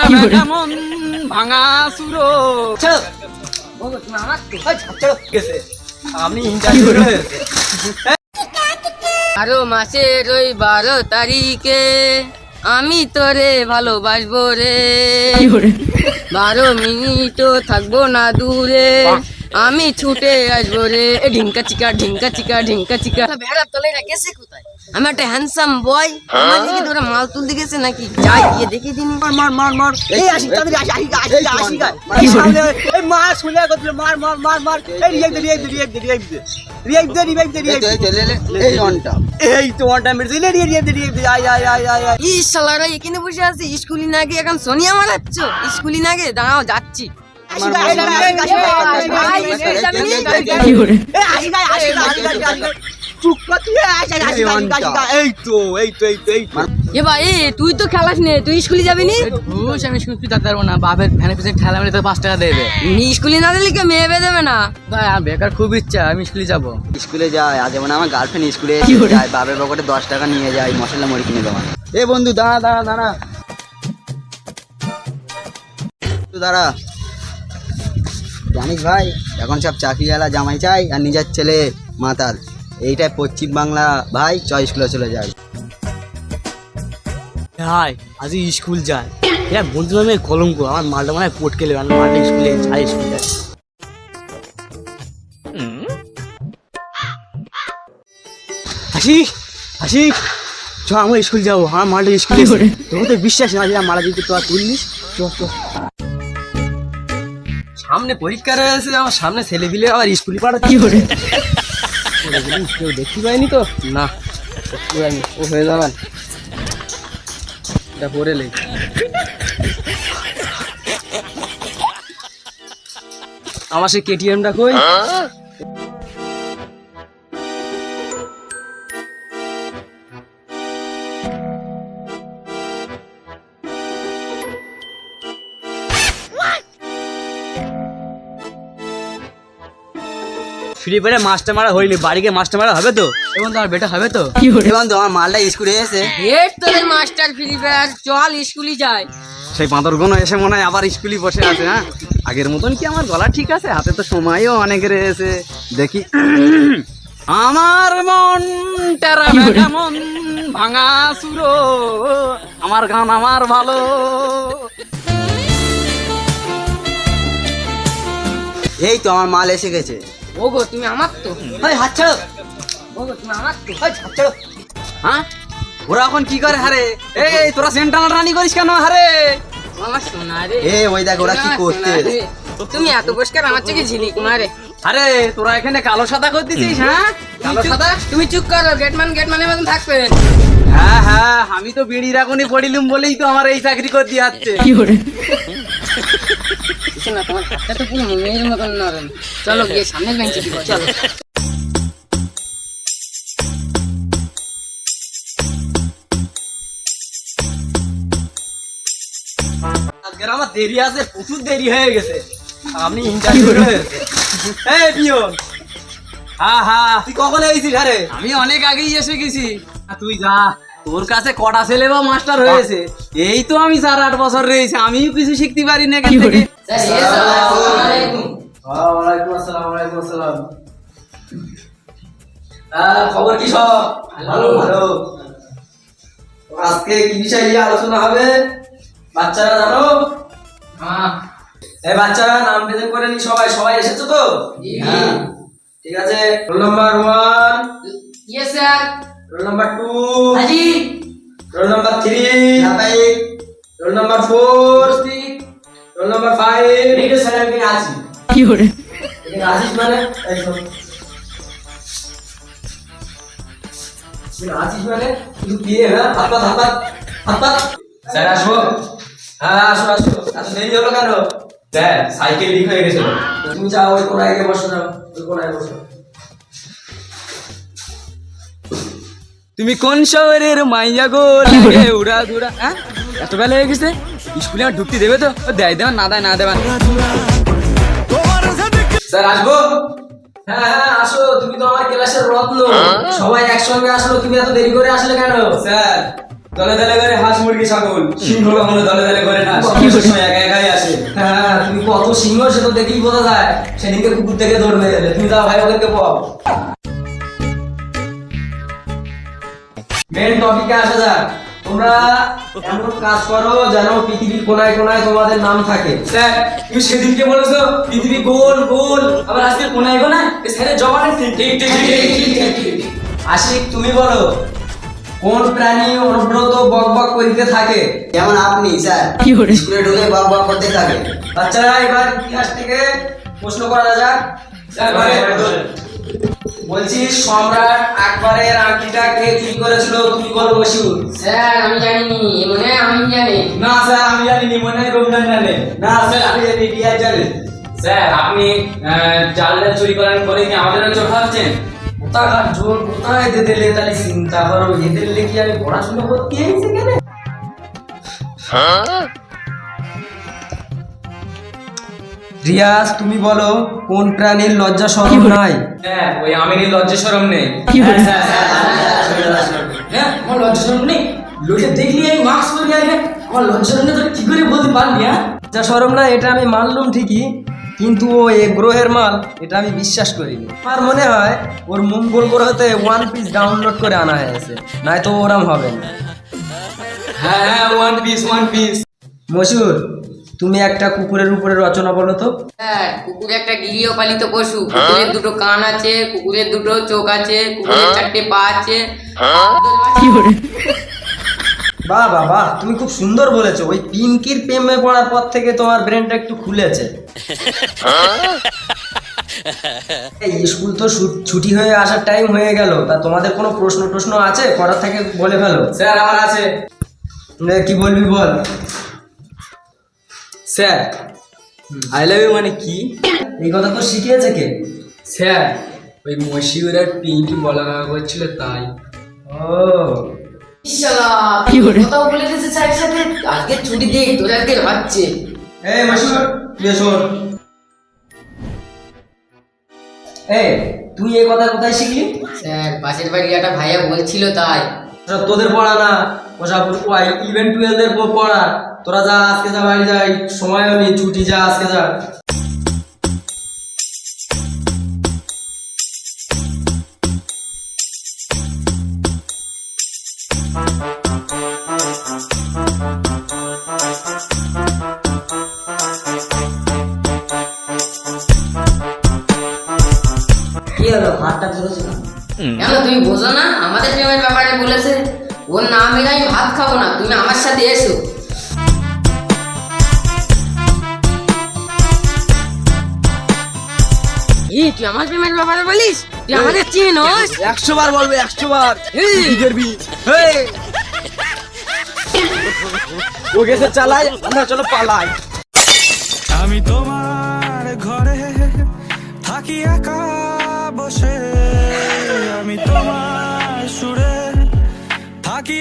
তারা কেমন ভাঙা সুরো। আমি আরো মাসের ওই 12 তারিখে আমি তোরে ভালোবাসবো রে, 12 মিনিটও থাকবো না দূরে, আমি ছুটে আসবো রে। ঢিঙ্কা চিকা ঢিঙ্কা চিকা ঢিঙ্কা চিকা। ভেড়া তলে রেখেছে কোথায়? আমি একটা হ্যান্ডসাম বয়, আমার দিকে তোরা মাল তুলতে গেছে নাকি? যাই গিয়ে দেখি দিন। মার মার মার মার এই আসি তাদের আসি আসি আসি আসি এই সামনে এই মার শুনে করছিল মার মার মার মার এই এই অনটা এই তো অনটা মেরে দিলে আয় আয় আয় আয় আয় ই শালারা এখানে বসে আছে, স্কুলই না গিয়ে এখন সোনিয়া মারাচ্ছ? স্কুলই না গিয়ে দাঁড়াও যাচ্ছি। এ ভাই তুই তো খেলাস নে, তুই স্কুলে যাবি নি? আমি স্কুল যেতে পারবো না, বাপের ফ্যানের পিছনে ঠেলা মেরে তো 5 টাকা দেবে। স্কুলে না দিলে কি মেয়ে দেবে না? ভাই আমার বেকার খুব ইচ্ছা, আমি স্কুলে যাবো। স্কুলে যায় আজ যেমন আমার গার্লফ্রেন্ড স্কুলে যায়, বাবার পকেটে 10 টাকা নিয়ে যায় মশলা মুড়ি কিনে দেওয়া। এ বন্ধু দাঁড়া দাঁড়া দাঁড়া দাঁড়া, জানিস ভাই এখন সব চাকরিওয়ালা জামাই চাই আর নিজের ছেলে মাতাল, এইটাই পশ্চিম বাংলা ভাই। স্কুলে চলে যায়। ভাই আজ স্কুল যায়, এটা বন্ধু নামে কলঙ্ক, আমার মালটা মানে পটকে নেবে, আমার মালটা স্কুলে যায়, স্কুল যায়। হাসি হাসি চ আমরা স্কুল যাবো, আমার মালটা স্কুলে করে। তোর তো বিশ্বাস না যে মালা দিতে তোরা তুললিস। চ চ, সামনে পরীক্ষা রয়েছে, আমার সামনে ছেলে পিলে আবার স্কুলে পাঠা কি করে কেউ দেখতে পাইনি তো না, ও হয়ে যাবেন এটা পরে লেগে। আমার সেই কেটিএমটা কই? ফ্রি ফায়ারে মাস্টার মারা হইনি, বাড়িকে মাস্টার মারা হবে তো? এবং তোমার বেটা হবে তো? এবং তো আমার মালটা স্কুলে এসে হেট তোদের মাস্টার ফ্রি ফায়ার, চল স্কুলে যাই। সেই বাঁদরগুলো এসে মনে হয় আবার স্কুলে বসে আছে। হ্যাঁ আগের মতন কি আমার গলা ঠিক আছে? হাতে তো সময়ও অনেক রয়েছে, দেখি। আমার মন টেরা কেমন ভাঙা সুরো, আমার গান আমার ভালো। এই তো আমার মাল এসে গেছে। ওগো তুমি আমার তো, হাত ছাড়ো, ওগো তুমি আমার তো। হাত ছাড়ো। হ্যাঁ ওরা এখন কি করে? হারে এই তোরা সেন্টার রানি করিস কেন? হারে আমার সোনা রে, এ ওই দেখ ওরা কি করতে। তুমি এত পরিষ্কার আমার চোখে ঝিলিক মারে। আরে তোরা এখানে কালো সাদা করতেছিস? হ্যাঁ কালো সাদা। তুমি চুপ করো, গেটম্যানের মতন থাকবেন। হ্যাঁ হ্যাঁ আমি তো বিড়ি রাখুনি পড়িলুম বলেই তো আমার এই চাকরি করতে যাচ্ছে। না তোমার হাতটা তো পুরো মেয়ের মতন নরম। চলো গিয়ে সামনের বেঞ্চে দিব, চলো। আজকে আমার দেরি আছে, প্রচুর দেরি হয়ে গেছে। আমি ইন্টারভিউ হয়েছে। এই পিয়ন, হ্যাঁ হ্যাঁ তুই কখন এসেছিস? আরে আমি অনেক আগেই এসে গেছি। তুই যা, তোর কাছে কটা ছেলে বা মাস্টার হয়েছে? এই তো আমি 4-8 বছর রয়েছে, আমিও কিছু শিখতে পারি না এখান থেকে। ওয়ালাইকুম আসসালাম। ওয়ালাইকুম আসসালাম। খবর কি সব? ভালো ভালো। আজকে কি বিষয় নিয়ে আলোচনা হবে বাচ্চারা জানো? হ্যাঁ এই বাচ্চারা নাম বেঁধে করে নি সবাই, সবাই এসেছো তো? হ্যাঁ ঠিক আছে। Roll number 1, yes sir. Roll number 2, হাজি। Roll number 3, roll number 4, roll number 5। এটা স্যার আমি আছি। কি করে? এখানে আছিস মানে এই শোন, তুই আছিস মানে তুই দিয়ে হ্যাঁ হাত হাত স্যার আসবো? হ্যাঁ আসো আসো। এত দেরি হলো কেন? স্যার সাইকেল লিক হয়ে গেছিল। তুমি যাও ওই কোনায় গিয়ে বসো, যাও ওই কোনায় বসো। তুমি কোন শহরের মাইয়া গো, লাগে উড়া ধুরা? হ্যাঁ এত বেলা হয়ে গেছে, স্কুলে আর ঢুকতে দেবে তো? দেয় দেবেন না দেয় না দেবেন। স্যার আসবো? হ্যাঁ হ্যাঁ আসো, তুমি তো আমার ক্লাসের রত্ন, সবাই একসঙ্গে আসলো, তুমি এত দেরি করে আসলে কেন? স্যার দলে দলে করে হাঁস মুরগি ছাগল, সিংহ কখনো দলে দলে করে না, সময় একা একাই আসে। হ্যাঁ, তুমি কত সিংহ সে তো দেখেই বোঝা যায়। সেদিনকে কুকুর থেকে দৌড় মেরে এলে, তুমি যাও ভাই ওদেরকে পাও। মেন টপিকে আসা যাক। তোমরা এমন কাজ করো যেন পৃথিবীর কোনায় কোনায় তোমাদের নাম থাকে। স্যার, তুমি সেদিনকে বলেছো পৃথিবী গোল গোল, আবার আজকে কোনায় কোনায়, স্যারের জবানে ঠিক ঠিক ঠিক ঠিক। আশিক, তুমি বলো কোন প্রাণী অনুব্রত বক বক করিতে থাকে? যেমন আপনি স্যার স্কুলে ঢুকে বক বক করতে থাকে। বাচ্চারা, এবার ইতিহাস থেকে প্রশ্ন করা যাক। স্যার, বলছি সম্রাট আকবরের আংটিটা কে চুরি করেছিল? তুমি বলো মশিউর। স্যার আমি জানিনি, মনে হয় আমি জানি। না স্যার, আমি জানিনি, মনে হয় রমজান জানে। না স্যার, আমি জানি, রিয়াজ জানে। স্যার, আপনি জানলা চুরি করার পরে কি আমাদের চোখ খাচ্ছেন? কোথাকার জোর, কোথায় এদের লে, তাহলে চিন্তা করো, এদের লে কি আমি পড়াশোনা করতে এসেছি কেন? রিয়াজ, তুমি বলো কোন প্রাণীর লজ্জা শরম নাই? হ্যাঁ, ওই আমিনের লজ্জা শরম নেই। হ্যাঁ, আমার লজ্জা শরম নেই। লোকে দেখলি আমি মাস্ক পরে আগে, আমার লজ্জা শরম নেই, তোরা কি করে বলতে পারবি? হ্যাঁ, লজ্জা শরম না, এটা আমি মানলাম ঠিকই, কিন্তু ও এ গ্রহের মাল, এটা আমি বিশ্বাস করিনি। আমার মনে হয় ওর মঙ্গল গ্রহতে ওয়ান পিস ডাউনলোড করে আনা হয়েছে, নয়তো ওরম হবে না। হ্যাঁ হ্যাঁ, one piece one piece. Moshiur, তুমি একটা কুকুরের উপরে রচনা বলো তো। স্যার, কুকুর একটা গৃহপালিত পশু। কুকুরের দুটো কান আছে, কুকুরের দুটো চোখ আছে, কুকুরের 4টে পা আছে। বাহ বাহ বাহ, তুমি খুব সুন্দর বলেছো। ওই পিঙ্কির প্রেমে পড়ার পর থেকে তোমার ব্রেনটা একটু খুলেছে। এই স্কুল তো ছুটি হয়ে আসার টাইম হয়ে গেল, তা তোমাদের কোনো প্রশ্ন আছে করার থেকে বলে ফেলো। স্যার, আমার আছে। কি বলবি বল। স্যার, আই লাভ ইউ মানে কি? এই কথা তো শিখিয়েছে কে? স্যার, ওই মশিউর আর পিঙ্কি বলা করছিল তাই। ও কোথাও বলে দিয়েছে স্যারের সাথে আজকে ছুটি দিয়ে তোর আজকে হচ্ছে। এই মশিউর, তুই শোন। তুই এই কথা কোথায় শিখলি? স্যার, পাশের বাড়ির একটা ভাইয়া বলছিল তাই। ওসব তোদের পড়া না, ওসব 11-12 পড়া। তোরা যা, আজকে যা, বাড়ি যাই, সময়ও নেই, ছুটি, যা আজকে যা। কি হলো, হাতটা ধরেছিল? কেন তুমি বোঝো না? আমাদের প্রেমের ব্যাপারে বলেছে, ওর নাম এলে আমি ভাত খাবো না, তুমি আমার সাথে এসো। তুই আমার প্রেমের ব্যাপারে বলিস? তুই আমাদের চিনোস? 100 বার বলবে, 100 বার। ও গেছে চালাই, আমরা চলো পালাই। আমি তোমার ঘরে থাকি একা বসে, আমি তোমার সুরে থাকি